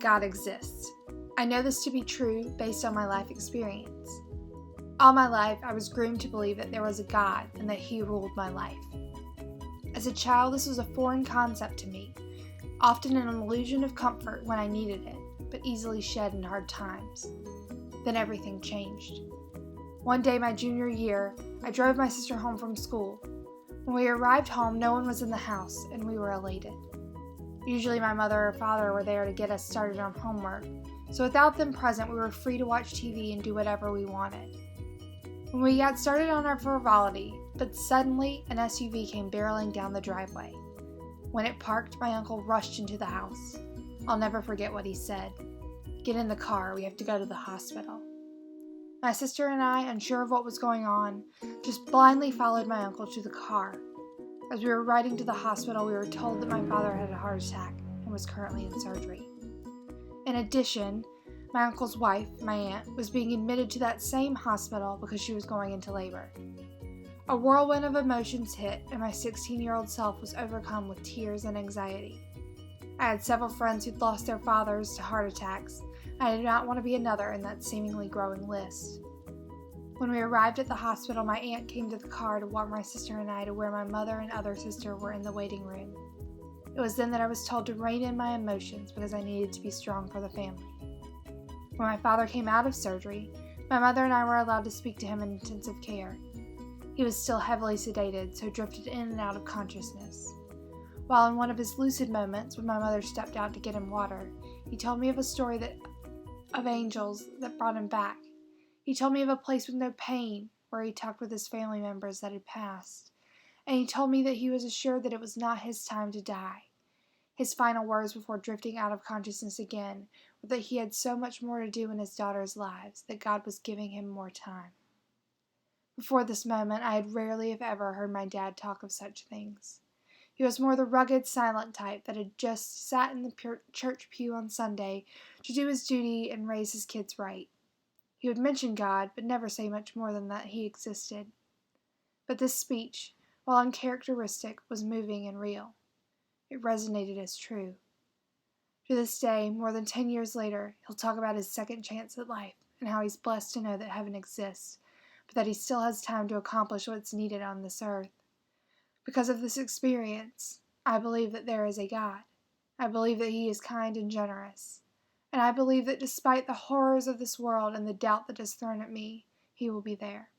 that God exists. I know this to be true based on my life experience. All my life, I was groomed to believe that there was a God and that He ruled my life. As a child, this was a foreign concept to me, often an illusion of comfort when I needed it, but easily shed in hard times. Then everything changed. One day, my junior year, I drove my sister home from school. When we arrived home, no one was in the house, and we were elated. Usually my mother or father were there to get us started on homework, so without them present, we were free to watch TV and do whatever we wanted. When we got started on our frivolity, but suddenly an SUV came barreling down the driveway. When it parked, my uncle rushed into the house. I'll never forget what he said. "Get in the car, we have to go to the hospital." My sister and I, unsure of what was going on, just blindly followed my uncle to the car. As we were riding to the hospital, we were told that my father had a heart attack and was currently in surgery. In addition, my uncle's wife, my aunt, was being admitted to that same hospital because she was going into labor. A whirlwind of emotions hit, and my 16-year-old self was overcome with tears and anxiety. I had several friends who'd lost their fathers to heart attacks. I did not want to be another in that seemingly growing list. When we arrived at the hospital, my aunt came to the car to walk my sister and I to where my mother and other sister were in the waiting room. It was then that I was told to rein in my emotions because I needed to be strong for the family. When my father came out of surgery, my mother and I were allowed to speak to him in intensive care. He was still heavily sedated, so drifted in and out of consciousness. While in one of his lucid moments, when my mother stepped out to get him water, he told me of a story of angels that brought him back. He told me of a place with no pain, where he talked with his family members that had passed. And he told me that he was assured that it was not his time to die. His final words before drifting out of consciousness again were that he had so much more to do in his daughters' lives, that God was giving him more time. Before this moment, I had rarely, if ever, heard my dad talk of such things. He was more the rugged, silent type that had just sat in the church pew on Sunday to do his duty and raise his kids right. He would mention God, but never say much more than that He existed. But this speech, while uncharacteristic, was moving and real. It resonated as true. To this day, more than 10 years later, he'll talk about his second chance at life and how he's blessed to know that heaven exists, but that he still has time to accomplish what's needed on this earth. Because of this experience, I believe that there is a God. I believe that He is kind and generous. And I believe that despite the horrors of this world and the doubt that is thrown at me, He will be there.